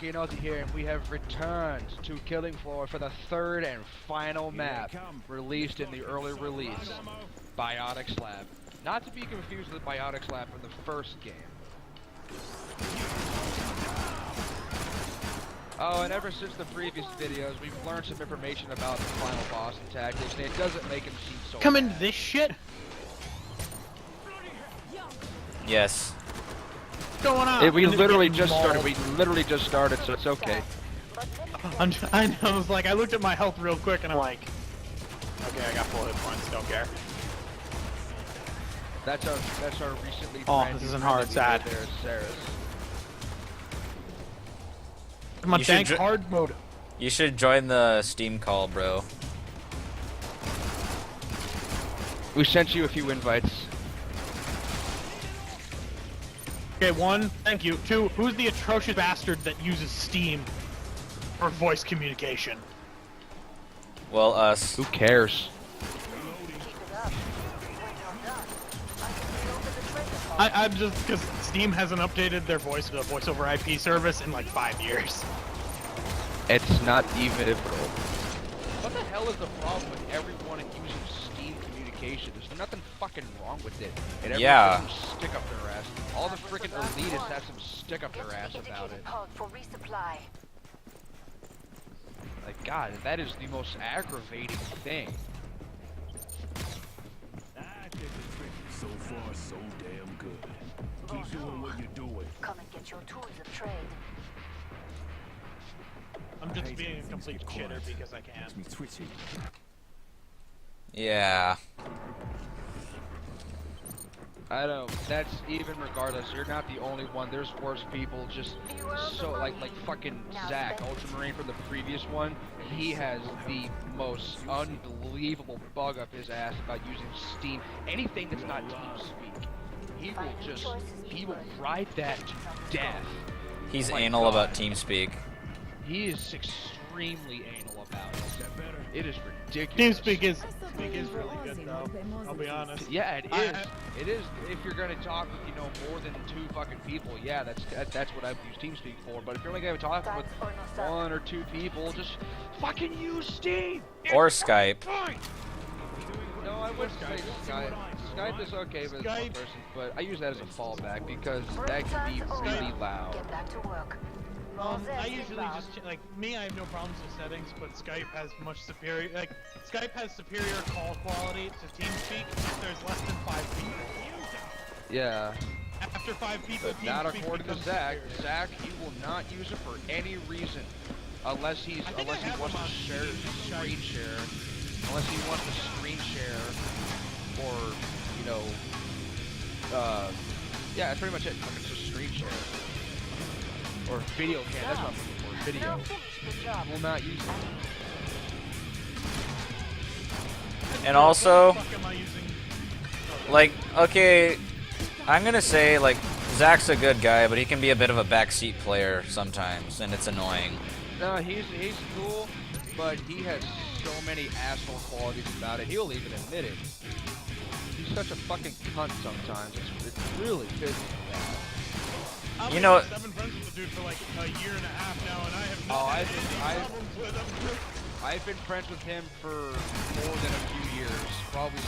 Decontamination here, and we have returned to Killing Floor for the third and final map released in the early release, Biotics Lab. Not to be confused with Biotics Lab from the first game. Oh, and ever since the previous videos, we've learned some information about the final boss and tactics, and it doesn't make him seem so Come bad. into this shit? Yes. What's going on? We literally just started. We literally just started, so it's okay. I know, I was like, I looked at my health real quick and I'm like, okay, I got full hit points, don't care. That's our recently. Oh, this isn't hard, sad. There, Sarah's. I'm on You should tank hard mode. You should join the Steam call, bro. We sent you a few invites. Okay, 1, thank you. 2, who's the atrocious bastard that uses Steam for voice communication? Well, us. Who cares? I'm just, because Steam hasn't updated their voice over IP service in like 5 years. It's not even difficult. What the hell is the problem with everyone using Steam communication? There's nothing fucking wrong with it. And everyone has some stick up their ass. All the freaking elitists have some stick up their ass about it. Like, God, that is the most aggravating thing. So far, so damn good. Keep doing what you're doing. Come and get your tools of trade. I'm just being a complete shitter because I can. Makes me twitchy. Yeah. I don't. That's even regardless. You're not the only one. There's worse people. Just so like fucking Zach, Ultramarine from the previous one. He has the most unbelievable bug up his ass about using Steam. Anything that's not TeamSpeak, he will ride that to death. He's Oh my anal God. about TeamSpeak. He is extremely anal about it. It is ridiculous. TeamSpeak is really good though. I'll be honest. Yeah, it is. It is. If you're gonna talk with more than 2 fucking people, yeah, that's what I've used TeamSpeak for. But if you're only gonna talk with 1 or 2 people, just fucking use Steam Or Skype. Fine. No, I wouldn't say Skype. Skype is okay with one person, but I use that as a fallback because that can be really loud. Get back to work. I usually just like me. I have no problems with settings, but Skype has much superior. Like Skype has superior call quality to TeamSpeak if there's less than 5 people. Yeah. After 5 people, But not TeamSpeak according to becomes Zach. superior. Zach, he will not use it for any reason, unless he wants to share screen share, unless he wants to screen share, or yeah, that's pretty much it. It's just screen share or video cam. That's what I'm looking for. Video. I will not use it. And also, What the fuck am I using? like, okay, I'm gonna say, like, Zach's a good guy, but he can be a bit of a backseat player sometimes, and it's annoying. No, he's cool, but he has so many asshole qualities about it. He'll even admit it. He's such a fucking cunt sometimes. It's really pisses me off. You know, I've been friends with the dude for like a year and a half now, and I have not had any problems with him. I've been friends with him for more than a few years. Probably,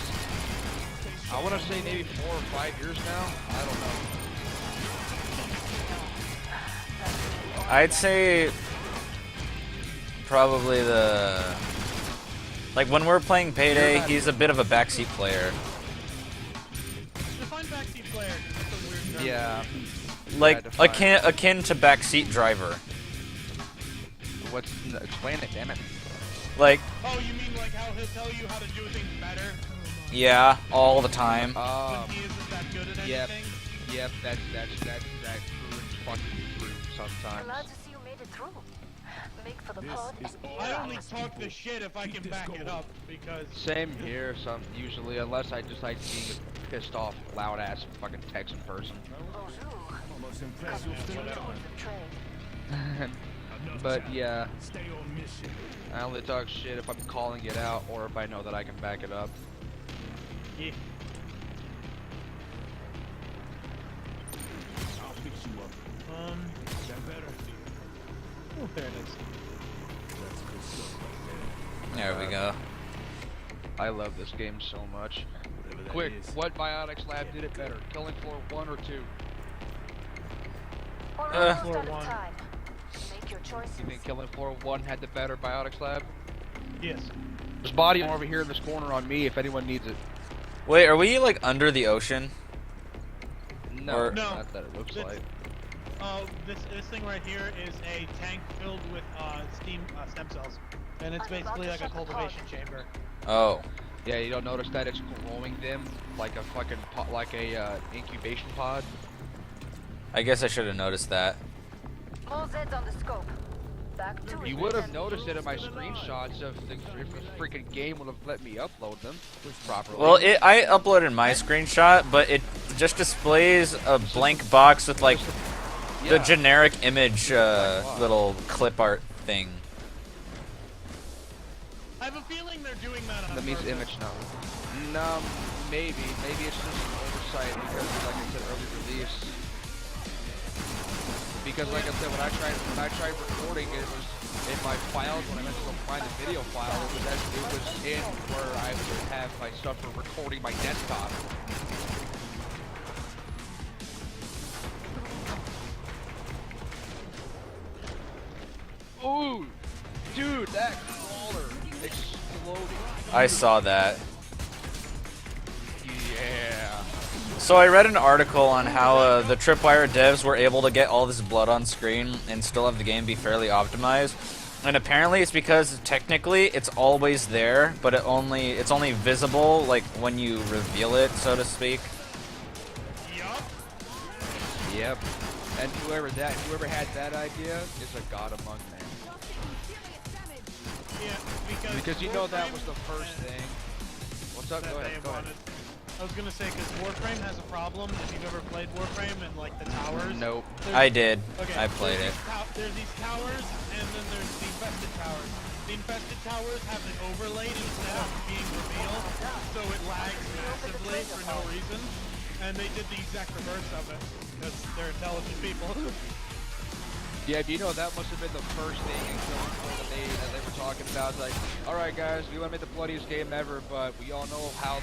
I want to say maybe 4 or 5 years now. I don't know. I'd say probably like when we're playing Payday, he's a bit of a backseat player. Define backseat player, 'cause it's a weird term. Yeah. Like define akin to backseat driver. Explain it, damn it. Like, Oh, you mean like how he'll tell you how to do things better? yeah, all the time. When he isn't that good at Yep. anything? Yep, that's true and fucking true sometimes. Glad to see you made it through. Make for the pod. This is all I only talk the shit if I can back it up, because Same here, usually, unless I just like being a pissed off, loud ass fucking Texan person. almost impressed you'll still Tools of trade. But yeah, stay on mission. I only talk shit if I'm calling it out or if I know that I can back it up. yeah. I'll fix you up. Is that better? There it is. That's good stuff right There we go. I love this game so much. there. Whatever that Quick, is. what Biotics lab did it better? Killing Floor 1 or 2? We're Uh. almost Floor out of one. time. Make your choices. You think Killing Floor 1 had the better Biotics lab? Yes. There's body over here in this corner on me if anyone needs it. Wait, are we like under the ocean? No, Or- No. not that it looks It's- like. This thing right here is a tank filled with stem cells, and it's basically like a cultivation chamber. Oh. Yeah, you don't notice that it's growing them like a fucking incubation pod. I guess I should have noticed that. More Zeds on the scope. Back to You it. would have noticed it in my screenshots if the freaking game would have let me upload them properly. Well, I uploaded my screenshot, but it just displays a blank box with like the Yeah. generic image box. little clip art thing. I have a feeling they're doing that on That means purpose. image now. No, maybe it's just an oversight because, like I said, early release. Because, like I said, when I tried recording, it was in my files. When I went to go find the video file, it was in where I would have my stuff for recording my desktop. Ooh, dude, that crawler exploded. I saw that. Yeah. So I read an article on how the Tripwire devs were able to get all this blood on screen and still have the game be fairly optimized. And apparently it's because technically it's always there, but it's only visible like when you reveal it, so to speak. Yup. Yep. And whoever had that idea is a god among men. Yeah, Because you know that was the first thing. What's up? that Go they ahead. Go ahead. wanted. I was gonna say because Warframe has a problem. If you've ever played Warframe and like the towers. Nope. there's- I did. Okay, I played it. There's these towers, and then there's the infested towers. The infested towers have the overlay instead of being revealed, so it lags massively for no reason. And they did the exact reverse of it because they're intelligent people. Yeah, but you know that must have been the first thing in Killing Floor that they were talking about. It's like, all right, guys, we want to make the bloodiest game ever, but we all know how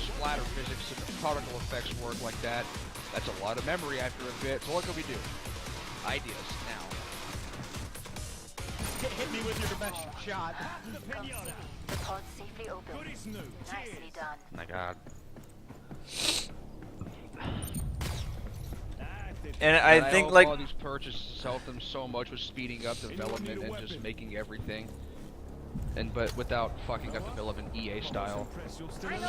splatter physics and particle effects work like that. That's a lot of memory after a bit. So what can we do? Ideas now. Hit me with your best shot. The pod safely open. Nicely done. My God. And I think hope like all these purchases help them so much with speeding up development and just making everything, but without fucking up development EA style.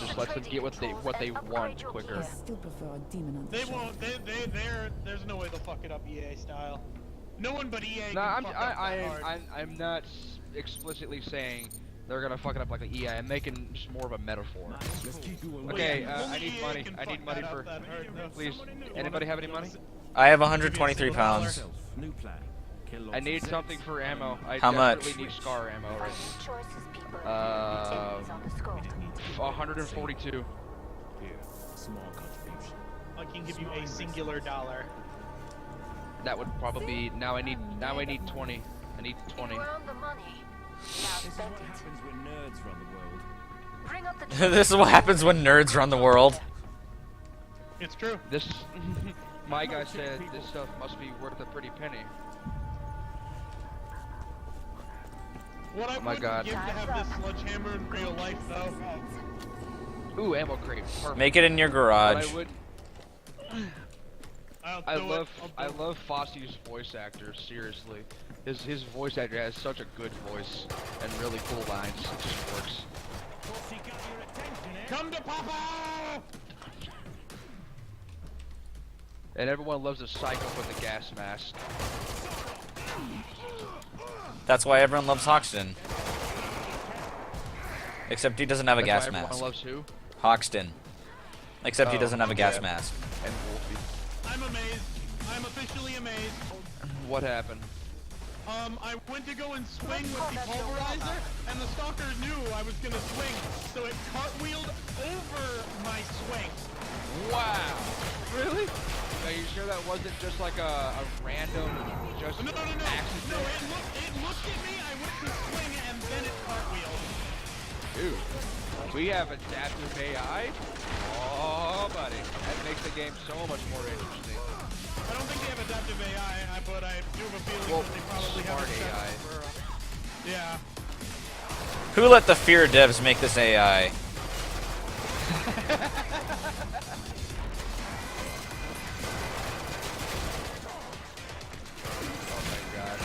Just lets them get what they want quicker. I still prefer a demon on the They show. won't. There's no way they'll fuck it up EA style. No one but EA No, can fuck up that hard. I'm not explicitly saying they're gonna fuck it up like an EA. I'm making just more of a metaphor. Let's keep doing what Okay, Only I need EA money. can I need fuck money that up for. that hard, though. Please, anybody have any money? I have 123 pounds. New plan. Kill lots I of need Zeds. something for ammo. I How much? desperately need scar ammo right Choices, people. Uh, Enemies on the scope. now. 142. Here, small contribution. I can give you a singular dollar. That would probably be. Now I need 20. I need 20. You earned the money. Now This is spend what it. happens when nerds run the world. Bring up the This is what happens when nerds run the world. It's true. This. My guy said this stuff must be worth a pretty penny. What I Oh my would God. give to have this sledgehammer in real life, though. Ooh, ammo crate. Perfect. Make it in your But garage. I would. I'll do it. I love Fosse's voice actor. Seriously, his voice actor has such a good voice and really cool lines. It just works. Come to Papa! And everyone loves a psycho with a gas mask. That's why everyone loves Hoxton. Except he doesn't have a That's gas why everyone mask. loves who? Hoxton. Except he Oh, doesn't have a gas yeah. mask. And Wolfie. I'm amazed. I'm officially amazed. What happened? I went to go and swing with the pulverizer, and the stalker knew I was gonna swing, so it cartwheeled over my swing. Wow. Really? Are you sure that wasn't just like a random, just No, accident? it Dude, we have adaptive AI. Oh, buddy, that makes the game so much more interesting. I don't think they have adaptive AI, but I do have a feeling Well, that they probably have smart a set AI. for, yeah. Who let the fear devs make this AI? Oh my god.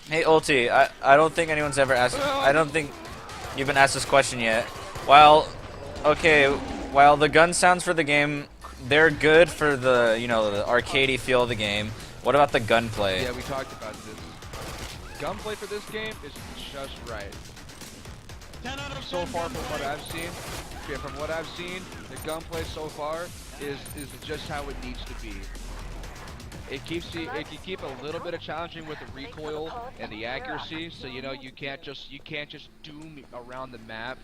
Hey Ulti, I don't think anyone's ever asked. I don't think you've been asked this question yet. While the gun sounds for the game, they're good for the the arcadey feel of the game. What about the gunplay? Yeah, we talked about this. Gunplay for this game is just right. 10 out of 10 So far, from gunplay. what I've seen, the gunplay so far is just how it needs to be. It keeps it can keep a little bit of challenging with the recoil and the accuracy, so you can't just doom around the map.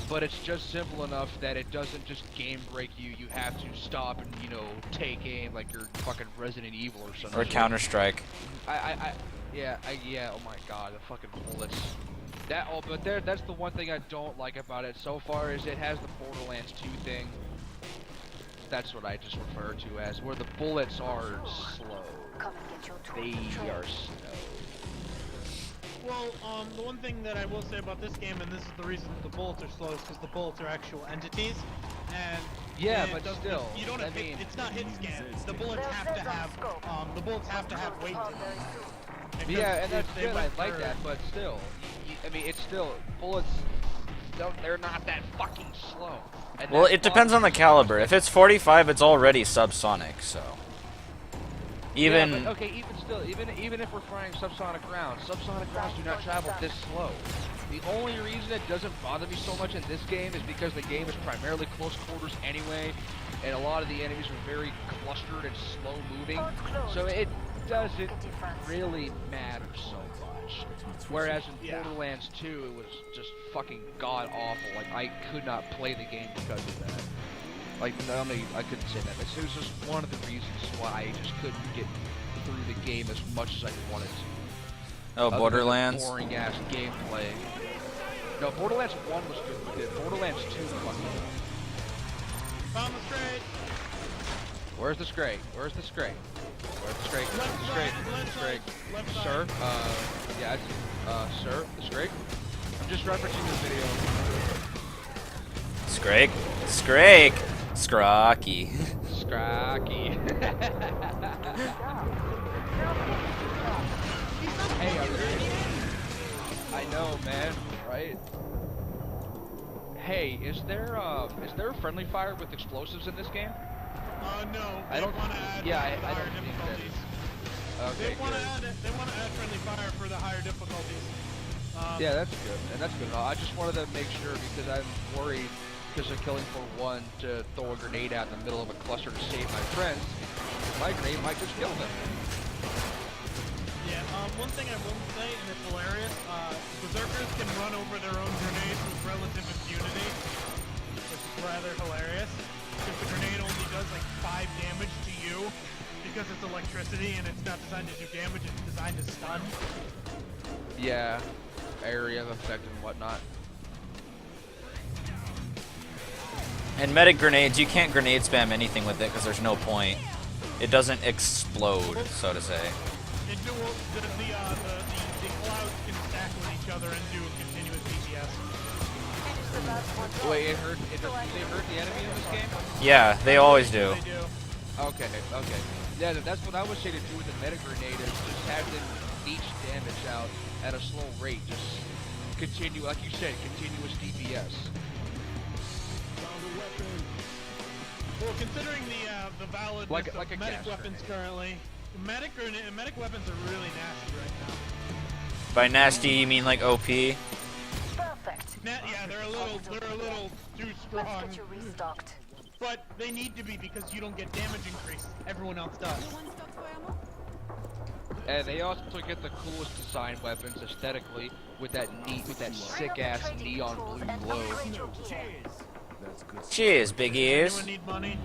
But it's just simple enough that it doesn't just game break you. You have to stop and take aim like you're fucking Resident Evil or something. Or Counter Strike? Yeah. Oh my god, the fucking bullets. That's the one thing I don't like about it so far is it has the Borderlands 2 thing. That's what I just refer to as where the bullets are slow. Come and get your tool. They are slow. Well, the one thing that I will say about this game, and this is the reason that the bullets are slow, is because the bullets are actual entities, and Yeah, it but doesn't- still, you don't have I mean- it's not hit scan. The bullets have to have weight to them. Because Yeah, and if that's they good. I went like for- that, but still, I mean, it's still bullets. They're not that fucking slow. And Well, that's it depends on the bothers me. caliber. If it's 45, it's already subsonic. So even Yeah, but okay, even if we're firing subsonic rounds do not travel this slow. The only reason it doesn't bother me so much in this game is because the game is primarily close quarters anyway, and a lot of the enemies are very clustered and slow moving, so it doesn't really matter so much. Whereas in Yeah. Borderlands 2, it was just fucking god awful. Like I could not play the game because of that. Like, I mean, I couldn't say that. It was just one of the reasons why I just couldn't get through the game as much as I wanted to. oh, Borderlands. Boring ass gameplay. No, Borderlands 1 was good. Borderlands 2 fucking. Found the straight. Where's the Scrake? Where's the Scrake? Where's the Scrake? Left The side, Scrake? left The Scrake? side, left Sir? side. Yeah, sir? The Scrake? I'm just referencing the video. Scrake, Scrake, Scrocky. Scracky. Hey, I know, man. Right? Hey, is there a friendly fire with explosives in this game? No. I don't. They want to add Yeah, I higher don't think difficulties. that. Okay, They want to good. add it. They want to add friendly fire for the higher difficulties. Yeah, that's good, and that's good. I just wanted to make sure because I'm worried because of killing for one to throw a grenade out in the middle of a cluster to save my friends. My grenade might just kill them. Yeah. One thing I will say, and it's hilarious, berserkers can run over their own grenades with relative impunity, which is rather hilarious. Because the grenade only does like 5 damage to you because it's electricity and it's not designed to do damage. It's designed to stun. Yeah, area of effect and whatnot. And medic grenades, you can't grenade spam anything with it because there's no point. It doesn't explode, so to say. It do, the clouds can stack with each other and do continuous DPS. Wait, do they hurt the enemy in this game? Yeah, they always do. They do. Okay. Yeah, that's what I would say to do with the meta grenade is just have them leech damage out at a slow rate. Just continue, like you said, continuous DPS. Well, considering the validness Like of a medic gas weapons grenade. currently, medic weapons are really nasty right now. By nasty, you mean like OP? Perfect. Yeah, they're a little too Let's strong, get you restocked. but they need to be because you don't get damage increase. Everyone else does. And they also get the coolest design weapons aesthetically with that sick ass neon blue glow. Upgrade your gear. That's good. Cheers, big ears. Anyone need money?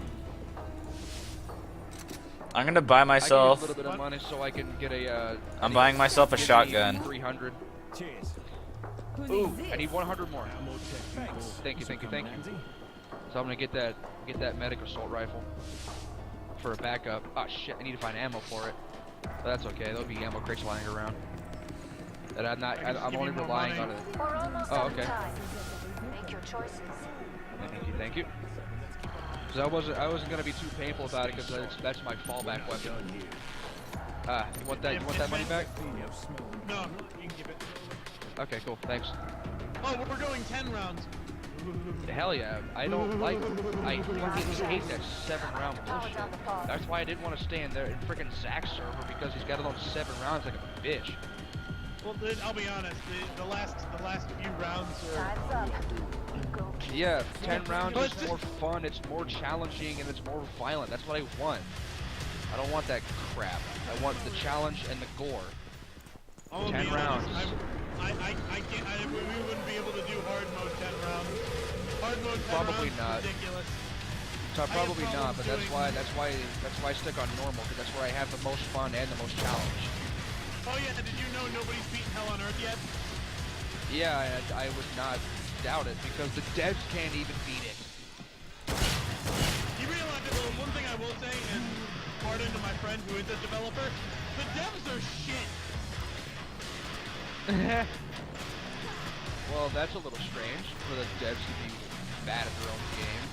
I'm gonna buy I can use myself. a little bit of money so I can get a. I'm buying myself a shotgun. 300. Cheers. Ooh, I need 100 more. Thank you. So I'm gonna get that medic assault rifle for a backup. Oh shit, I need to find ammo for it. But that's okay. There'll be ammo crates lying around. And I'm only relying on it. We're almost Oh, out of okay. time. Make your choices. Thank you. So I wasn't gonna be too painful about it because that's my fallback weapon. You want that money back? No, you can keep it. Okay, cool. Thanks. Oh, we're going 10 rounds. Hell yeah. I fucking hate that 7-round bullshit. That's why I didn't want to stay in frickin' Zach's server because he's got it on 7 rounds like a bitch. Well, I'll be honest. The last few rounds are. Time's up. Go kill. Yeah, 10 rounds is more fun, it's more challenging, and it's more violent. That's what I want. I don't want that crap. I want the challenge and the gore. I'm gonna 10 be rounds. honest, I can't. We wouldn't be able to do hard mode 10 rounds. Hard mode 10 Probably rounds not. is ridiculous. So probably not, but that's problems why I stick on normal, because that's where I have the most fun and the most challenge. Oh yeah, did you know nobody's beaten Hell on Earth yet? Yeah, I would not doubt it, because the devs can't even beat it. You realize that one thing I will say, and pardon to my friend who is a developer, the devs are shit. Well, that's a little strange for the devs to be bad at their own game.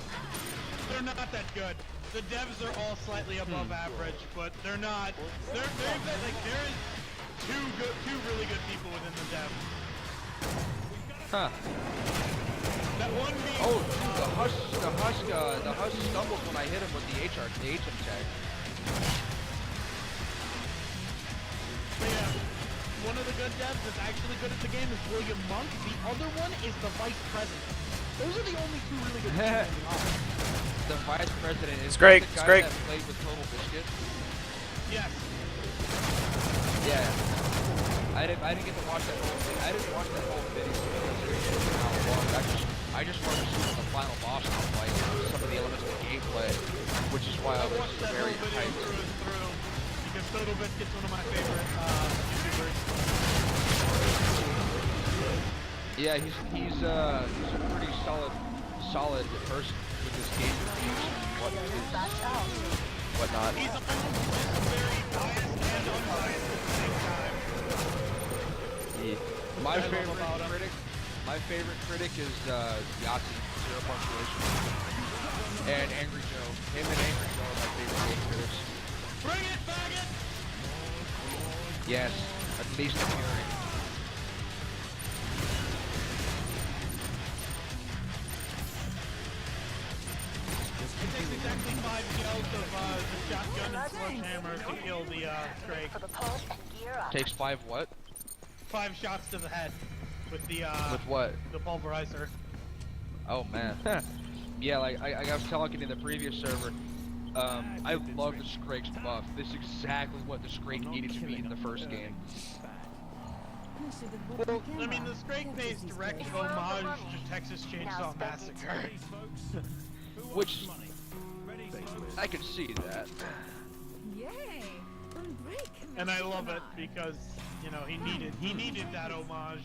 They're not that good. The devs are all slightly above average, but they're not. There is two really good people within the devs. Huh. That one being. Oh, dude, the husk stumbled when I hit him with the HM tag. But yeah, one of the good devs that's actually good at the game is William Monk. The other one is the vice president. Those are the only two really good people in the office. The vice president is Greg, the it's guy Greg. that played with Total Biscuit. Yes. Yeah. I didn't get to watch that whole thing. I didn't watch that whole video because how long. I just wanted to see what the final boss looked like, some of the elements of the gameplay, which is why I was watched that very whole video hyped. through and through because Total Biscuit's one of my favorite YouTubers. Yeah, he's a pretty solid person with his game reviews and whatnot. He's very biased and unbiased at the same time. My favorite critic is Yahtzee, Zero Punctuation, and Angry Joe. Him and Angry Joe are my favorite game critics. Bring it, faggot! Yes, at least the Fury. It takes exactly 5 yells of the shotgun and sledgehammer to kill the Scrake. For the pulse and gear up. Takes 5 what? 5 shots to the head with the With what? the pulverizer. Oh man. Yeah, like I was telling in the previous server, I love the Scrake's buff. This is exactly what the Scrake needed to be in the first game. Well, I mean, the Scrake pays direct homage to Texas Chainsaw Massacre. Which, I can see that. And I love it because, you know, he needed that homage.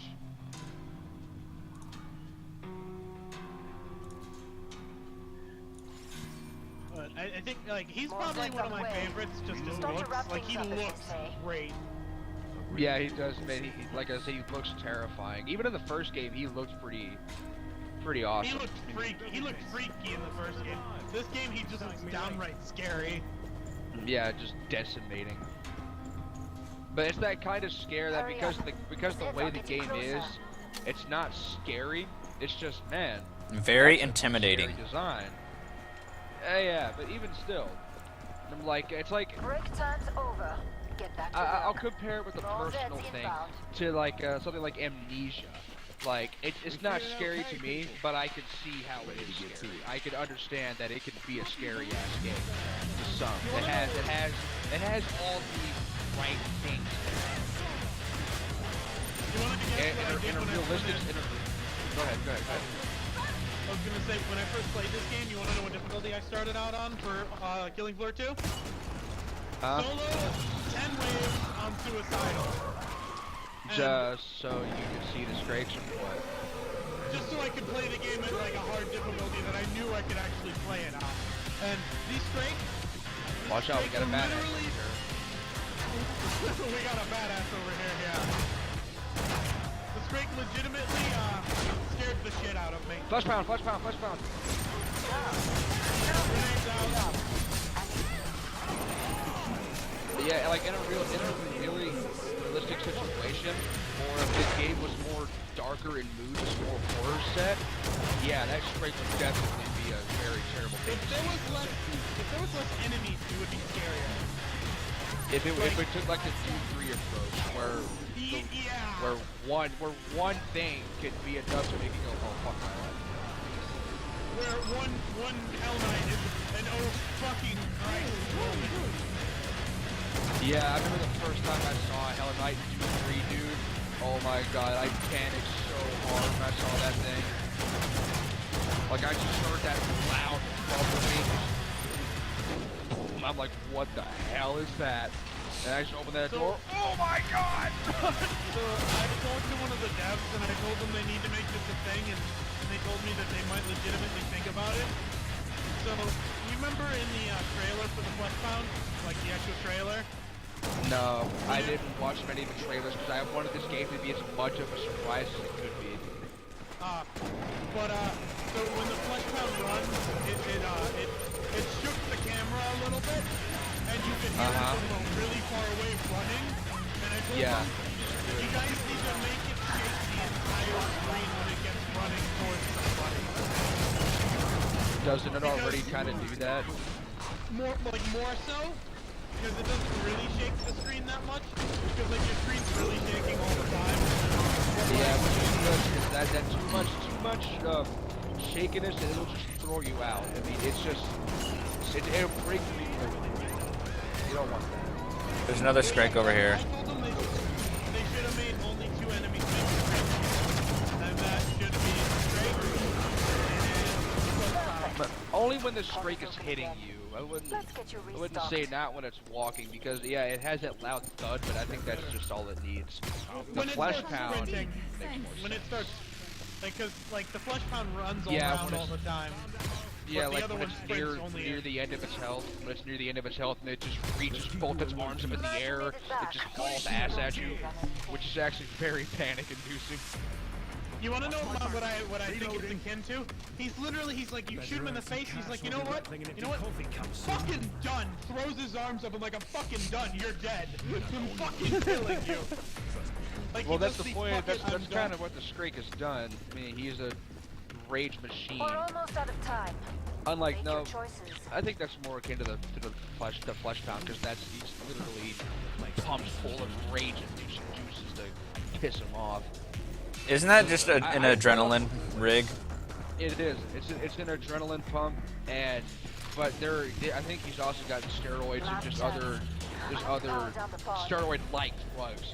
But I think, like, he's probably one of my favorites just his Start to looks. wrap Like, he things up, as they looks say. great. Yeah, he does, man. He, like I say, he looks terrifying. Even in the first game, he looked pretty awesome. He looked freaky. He looked freaky in the first game. This game, he just looks downright scary. Yeah, just decimating. But it's that kind of scare that because the way the game is, it's not scary. It's just, man, Very that's a intimidating. scary design. Yeah, but even still, I'm like, it's like Break time's over. Get back to I'll work. compare it with a All personal Zeds thing inbound. to like something like Amnesia. Like it's not scary to me, but I can see how it is scary. I can understand that it can be a scary ass game to some. It has all the right things. You wanted to guess what I did In a when I realistic, put in- go ahead. I was gonna say, when I first played this game, you wanna know what difficulty I started out on for Killing Floor 2? Solo, 10 waves on Suicidal. So you can see the scrapes or what? Just so I could play the game at like a hard difficulty that I knew I could actually play it on. And these scrapes... Watch out, we got a badass over literally... here. We got a badass over here, yeah. The scrape legitimately scared the shit out of me. Flesh pound, flesh pound, flesh pound. Grenades out. Yeah, like in a really realistic situation, or if this game was more darker in mood, just more horror set, yeah, that scrape would definitely be a very terrible thing. If there was less enemies, it would be scarier. If it took like the 2-3 approach, where one thing could be enough to make you go, oh fuck my life. Where one Hell Knight is an oh fucking Christ moment. Yeah, I remember the first time I saw Hell Knight 2-3, dude. Oh my god, I panicked so hard when I saw that thing. Like I just heard that loud above me. I'm like, what the hell is that? And I just opened that door. Oh my god! So I talked to one of the devs and I told them they need to make this a thing, and they told me that they might legitimately think about it. So you remember in the trailer for the Fleshbound, like the actual trailer? No, I didn't watch many of the trailers because I wanted this game to be as much of a surprise as it could be. So when the Fleshbound runs, it shook the camera a little bit, and you could hear it from really far away running. And I told them, you guys need to make it shake the entire screen when it gets running towards somebody. Doesn't it already kind of do that? More so, because it doesn't really shake the screen that much, because like your screen's really shaking all the time. Yeah, which is good, because that too much shakiness, and it'll just throw you out. I mean, it'll break you. You don't want that. There's another Scrake over here. I told them they should have made only 2 enemies make the screen, and that should be straight. But only when the Scrake is hitting you. I wouldn't say restocked. not when it's walking, because yeah, it has that loud thud, but I think that's just all it needs. The When it flesh starts pound sprinting, makes more when it sense. starts, because like the Fleshbound runs all Yeah, around all the time. Yeah, but the like other when one it's sprints only near the end of its health, when it's near the end of its health, and it just reaches both its arms up in the air, it just hauls ass at you, which is actually very panic-inducing. You want to know what I think it's akin to? He's like, you shoot him in the face, he's like, you know what? Fucking done! Throws his arms up and like, I'm fucking done, you're dead. I'm fucking killing you. Like, Well, that's the point, that's kind of what the Scrake has done. I mean, he's a rage machine. We're almost out of time. Unlike, Make no, your choices. I think that's more akin to the flesh pound, because he's literally pumped full of rage and juices to piss him off. Isn't that just an adrenaline rig? It is. It's an adrenaline pump, but I think he's also got steroids and just other steroid-like drugs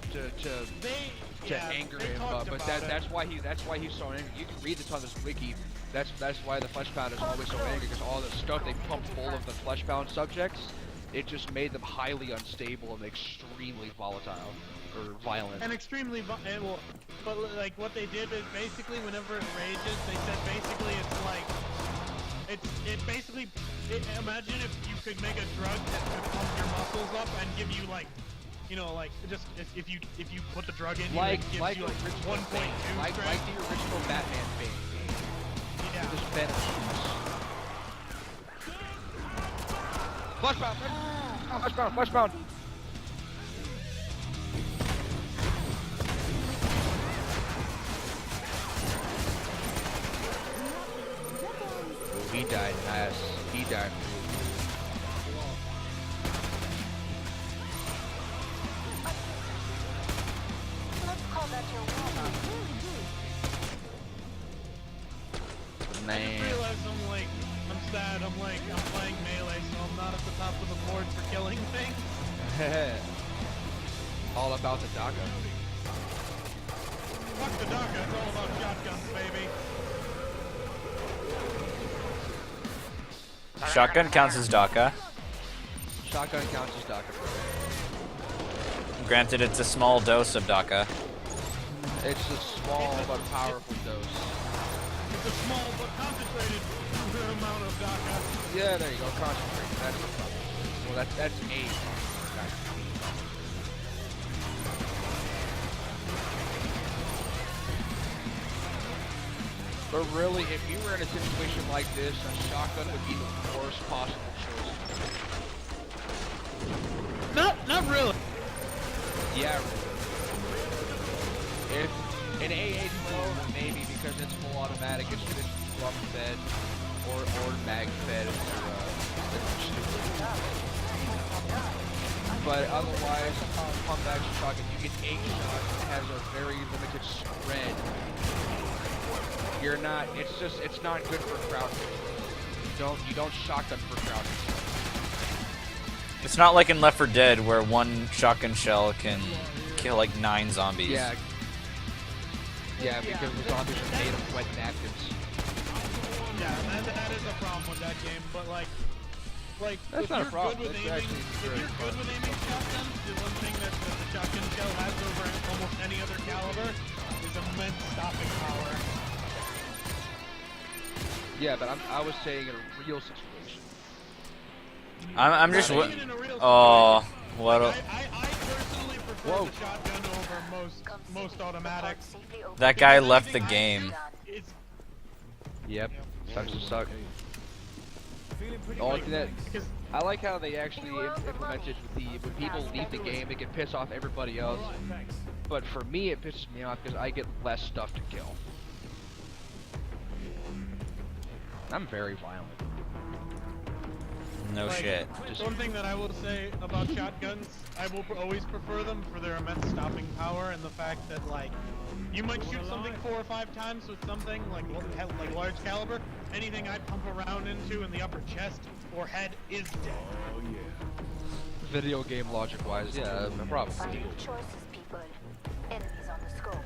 to anger him. But that's why he's so angry. You can read this on this wiki. That's why the Fleshbound is always so angry, because all the stuff they pumped full of the Fleshbound subjects, it just made them highly unstable and extremely volatile or violent. And extremely well, but like what they did is basically whenever it rages, they said basically it's like imagine if you could make a drug that could pump your muscles up and give you like, you know, like just if you put the drug in, it gives you like 1.2 strength. Like the original Batman Bane game. Yeah. Just benefits. Fleshbound! Fleshbound! Fleshbound! He died nice. He died. Let's call that your warm-up. I Man. just realized I'm sad. I'm playing melee, so I'm not at the top of the board for killing things. All about the DACA. Fuck the DACA. It's all about shotguns, baby. Shotgun counts as DACA. Shotgun counts as DACA. Granted, it's a small dose of DACA. It's a small but powerful dose. It's a small but concentrated amount of DACA. Yeah, there you go. Concentrate. That's the problem. Well, that's A. But really, if you were in a situation like this, a shotgun would be the worst possible choice. Not really. Yeah. If an AA mode, maybe because it's full automatic, it's just drum fed or mag fed. But otherwise, pump action shotgun, you get 8 shots. It has a very limited spread. You're not. It's not good for crowd control. You don't shotgun for crowd control. It's not like in Left 4 Dead where one shotgun shell can kill like 9 zombies. Yeah. Yeah, because the zombies are made of wet napkins. Yeah, that is a problem with that game. But like That's if not a you're problem. good with That's aiming, actually if very you're good fun. with aiming shotguns, the one thing that the shotgun shell has over almost any other caliber is immense stopping power. Yeah, but I was saying in a real situation. I'm just. Not even in a real Oh, situation. what? Like, I personally prefer Whoa. the shotgun over most automatics. That guy Because left the anything I game. shoot, It's Yep. Sucks to suck. The only thing that because I like how they actually implemented when people leave the game, it can piss off everybody else. But for me, it pisses me off because I get less stuff to kill. I'm very violent. No shit. One thing that I will say about shotguns, I will always prefer them for their immense stopping power and the fact that like you might shoot something 4 or 5 times with something like large caliber. Anything I pump around into in the upper chest or head is dead. Oh yeah. Video game logic wise, yeah, no problem. Finding choices, people. Enemies on the scope.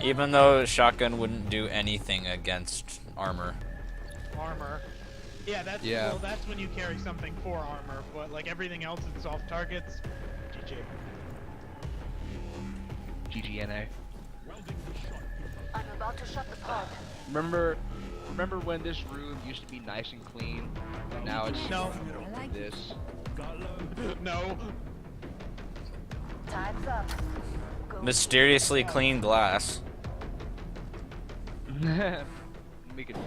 Even though shotgun wouldn't do anything against armor. Armor. Yeah, well, that's when you carry something for armor, but like everything else is soft targets. GG. GGNA. I'm about to shut the pod. Remember when this room used to be nice and clean, and now it's No. this. No. Time's up. Go. Mysteriously clean glass. We can fix it.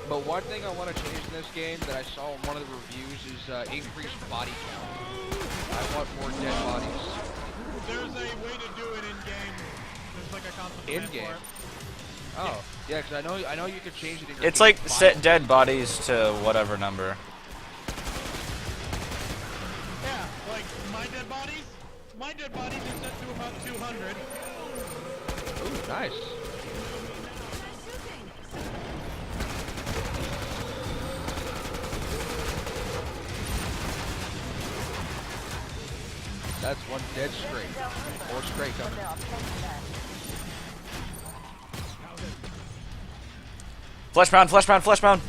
But one thing I want to change in this game that I saw in one of the reviews is increased body count. I want more dead bodies. There's a way to do it in game. There's like a constant plan In game. for it. Oh, yeah, because I know you can change it in your It's game like file. set dead bodies to whatever number. Yeah, like my dead bodies are set to about 200. Ooh, nice. That's one dead straight. Or straight coming. There are plenty left. Fleshbound, fleshbound, fleshbound.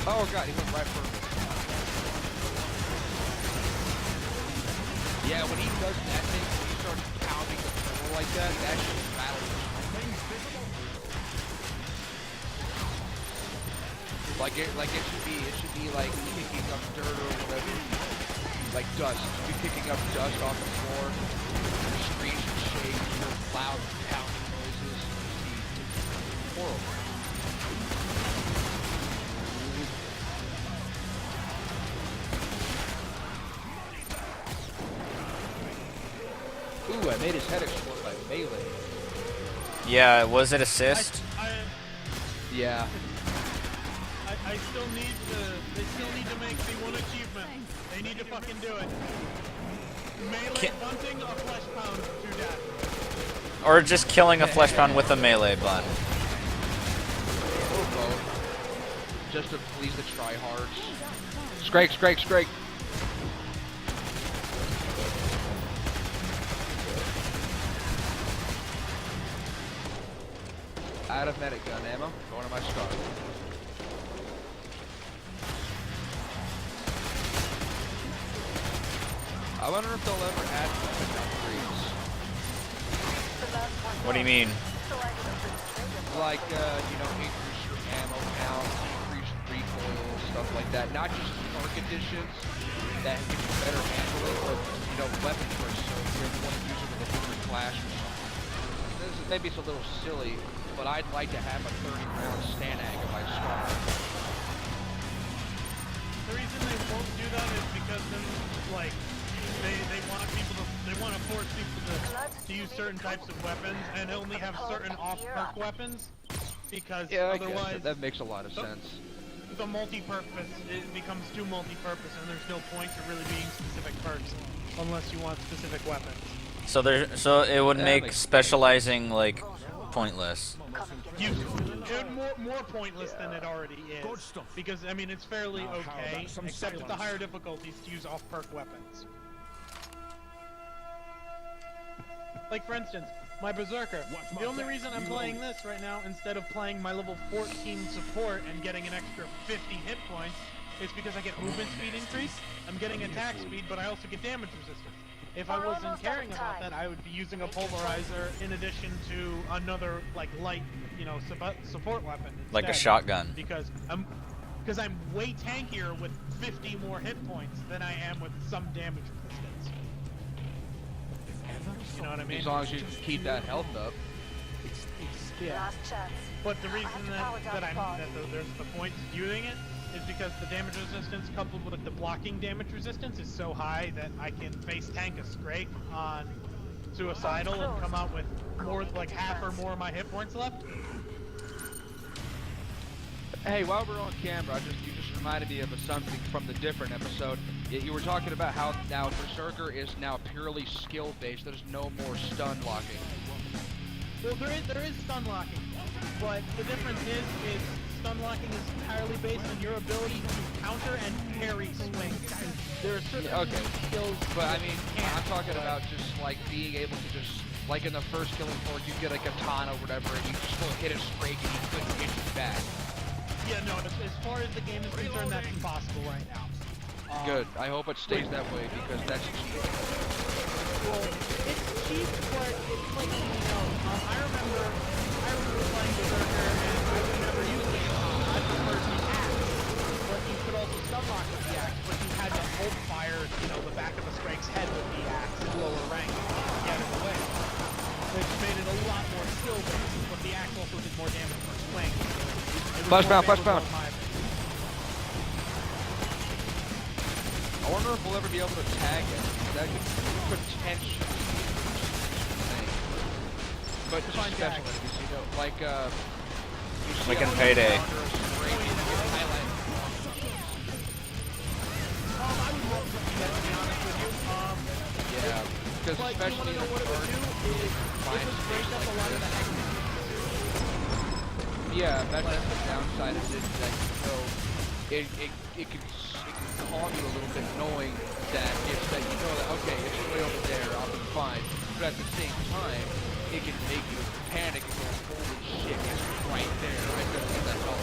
Oh god, he went right for me. Yeah, when he does that thing, when he starts pounding the floor like that, that shit rattles. Like it should be like kicking up dirt or whatever. Like dust. You should be picking up dust off the floor. The screen should shake, hear loud pounding noises. It's horrible. Ooh, I made his head explode by melee. Yeah, was it assist? Yeah. I still need they still need to make the one achievement. They need to fucking do it. Melee bunting a flesh pound to death. Or just killing a fleshbound with a melee bun. Or both. Just to please the tryhards. Scrake, scrake, scrake. Out of medic gun ammo. Going to my scar. I wonder if they'll ever add weapon upgrades. What do you mean? Like, increase your ammo count, increase recoil, stuff like that. Not just perk additions that give you better handling, but, weapon perks. So if you want to use it with a different class or something. Maybe it's a little silly, but I'd like to have a 30-round Stanag if I start. The reason they won't do that is because then, like, they want to force people to use certain types of weapons and only have certain off-perk weapons, because otherwise that makes a lot of sense. The multi-purpose, it becomes too multi-purpose, and there's no point to really being specific perks unless you want specific weapons. So it would make makes specializing like pointless. More pointless than it already is, because I mean it's fairly okay, except at the higher difficulties, to use off-perk weapons. Like for instance, my Berserker. The only reason I'm playing this right now instead of playing my level 14 support and getting an extra 50 hit points is because I get movement speed increase, I'm getting attack speed, but I also get damage resistance. If I wasn't caring about that, I would be using a pulverizer in addition to another like light, support weapon instead, Like a shotgun. Because I'm way tankier with 50 more hit points than I am with some damage resistance. You know what I mean? As long as you keep that health up. Yeah. But the reason that there's the point to using it is because the damage resistance coupled with the blocking damage resistance is so high that I can face tank a Scrake on Suicidal and come out with more like half or more of my hit points left. Hey, while we're on camera, you just reminded me of something from the different episode. You were talking about how now Berserker is now purely skill-based. There's no more stun locking. Well, there is stun locking, but the difference is stun locking is entirely based on your ability to counter and parry swings. There are certain skills. But I mean, I'm talking about just like being able to just, like in the first Killing Floor, you get a katana or whatever, and you just go hit a Scrake and you couldn't get you back. Yeah, no, as far as the game is concerned, that's impossible right now. Good. I hope it stays that way because that's cheap. Well, it's cheap, but it's like, I remember playing Berserker and I would never use the katana. I preferred the axe. But you could also stun lock with the axe, but you had to hold fire, the back of a Scrake's head with the axe in lower rank to get it away. Which made it a lot more skill-based, but the axe also did more damage per swing. Flashbound. I wonder if we'll ever be able to tag it. That could potentially be insane. But just special enemies, like Like in Payday. I would love to see that, to be honest with you. Yeah, because But especially you want to know what it would do is it would break up a lot of the hexes. Yeah, that's the downside of it. That it can calm you a little bit, knowing that that okay, it's way over there, I'll be fine. But at the same time, it can make you panic and go, holy shit, it's right there. I gotta get that help.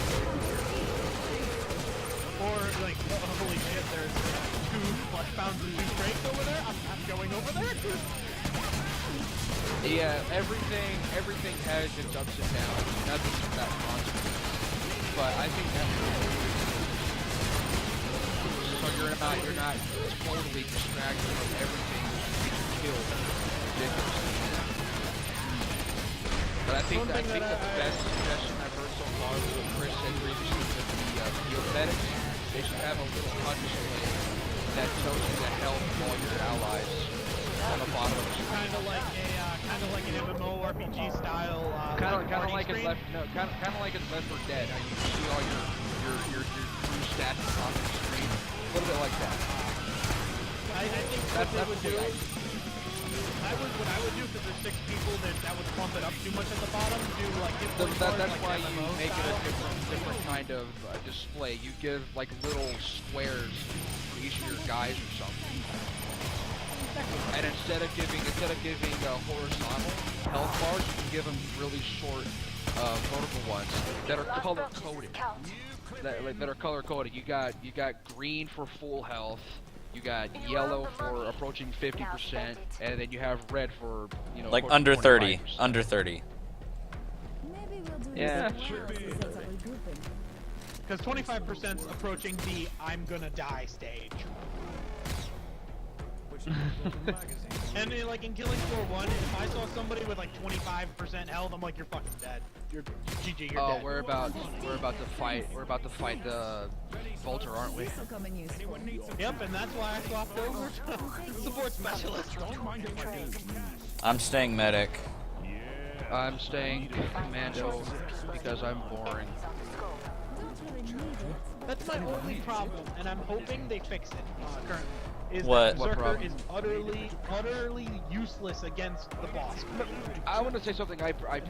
Or like, holy shit, there's 2 fleshbounds and 2 Scrakes over there. I'm going over there. Yeah, everything has its ups and downs. Nothing's that constant. But I think that's so you're not totally distracted from everything that you killed. Ridiculously. But I think the best suggestion I've heard so far was what Chris said previously with the Biotics. They should have a little touch display that tells you the health of all your allies on the bottom of the screen. Kind of like an MMORPG style. Kind of like in Left 4 Dead. How you see all your crew stats on the screen. A little bit like that. I think what they would do. What I would do, because there's 6 people, that would bump it up too much at the bottom. Do like that's why you make it a different kind of display. You give like little squares for each of your guys or something. And instead of giving horizontal health bars, you can give them really short vertical ones that are color coded. That are color coded. You got green for full health, You got yellow for approaching 50%, and then you have red for, you know, Like approaching under 30. 25%. Under 30. Maybe we'll do Yeah, this sure. Because 25% is approaching the I'm gonna die stage. And like in Killing Floor 1, if I saw somebody with like 25% health, I'm like, you're fucking dead. You're GG, you're Oh, dead. we're about to fight. We're about to fight the Vulture, aren't we? This'll come in useful. Yep, and that's why I swapped over to support specialist. I'm staying medic. I'm staying commando because I'm boring. Don't really need it. That's my only problem, and I'm hoping they fix it currently. Is What? that What Berserker problem? is utterly useless against the boss. I want to say something I brought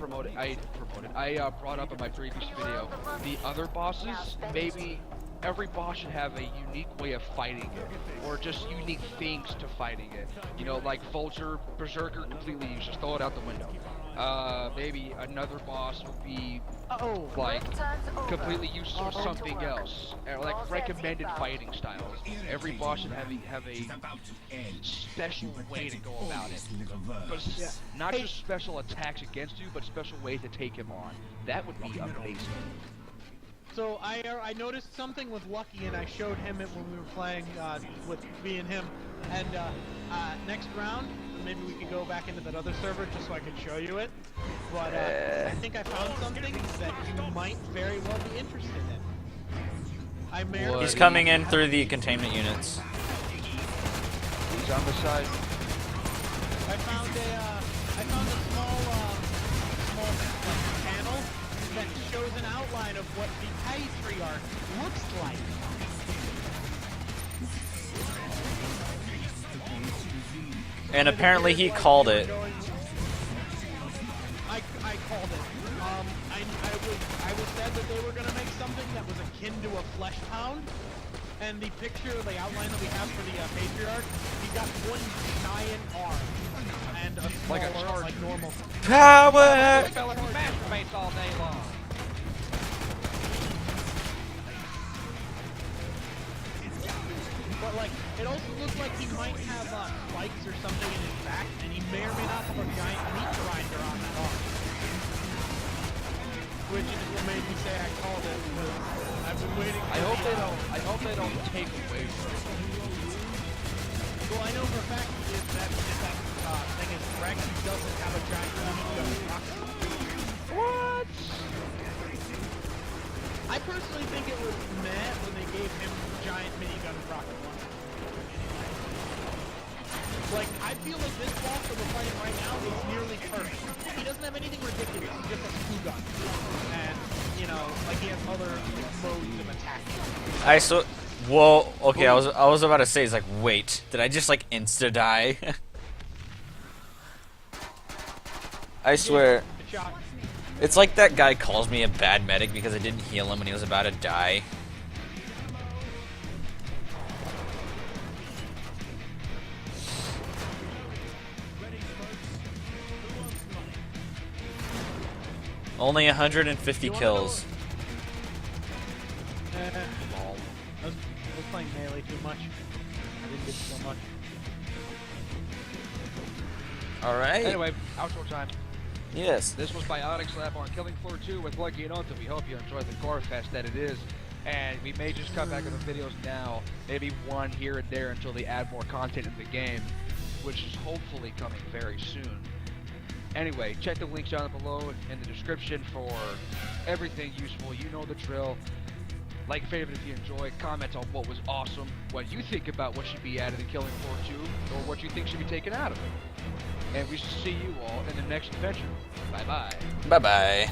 up in my previous video. The other bosses, maybe every boss should have a unique way of fighting it, or just unique things to fighting it. You know, like Vulture, Berserker, completely useless. Throw it out the window. Maybe another boss would be like completely useless or something else, or like recommended fighting styles. Every boss should have a special way to go about it, but not just special attacks against you, but special ways to take him on. That would be amazing. So I noticed something with Lucky, and I showed him it when we were playing with me and him. And next round, maybe we could go back into that other server just so I could show you it. But I think I found something that you might very well be interested in. What? He's coming in through the containment units. He's on the side. I found a small like, panel that shows an outline of what the patriarch looks like. And apparently he called it. I called it. I was said that they were gonna make something that was akin to a flesh pound. And the picture, the outline that we have for the patriarch, he got one giant arm and a smaller, Like a charger. like normal. Power! Fella who masturbates all day long. But like, it also looks like he might have spikes or something in his back, and he may or may not have a giant meat grinder on that arm. Which is what made me say I called it. Because I've been waiting. I hope they don't take away from it. Well, I know for a fact if that thing is correct, he doesn't have a giant meat gun rocket. What? I personally think it was meh when they gave him giant minigun rocket launcher. Like, I feel like this boss that we're fighting right now is nearly perfect. He doesn't have anything ridiculous, he just has two guns. And, you know, like he has other modes of attack. Whoa, okay, I was about to say, it's like, wait, did I just like insta die? I swear. Good shot. It's like that guy calls me a bad medic because I didn't heal him when he was about to die. Only 150 kills. I was playing melee too much. I didn't get so much. Alright. Anyway, outro time. Yes. This was Biotics Lab on Killing Floor 2 with Lucky and Onta. We hope you enjoyed the gore fest that it is. And we may just cut back on the videos now, maybe one here and there until they add more content in the game, which is hopefully coming very soon. Anyway, check the links down below in the description for everything useful. You know the drill. Like and favorite if you enjoy. Comment on what was awesome, what you think about what should be added in Killing Floor 2, or what you think should be taken out of it. And we shall see you all in the next adventure. Bye-bye. Bye-bye.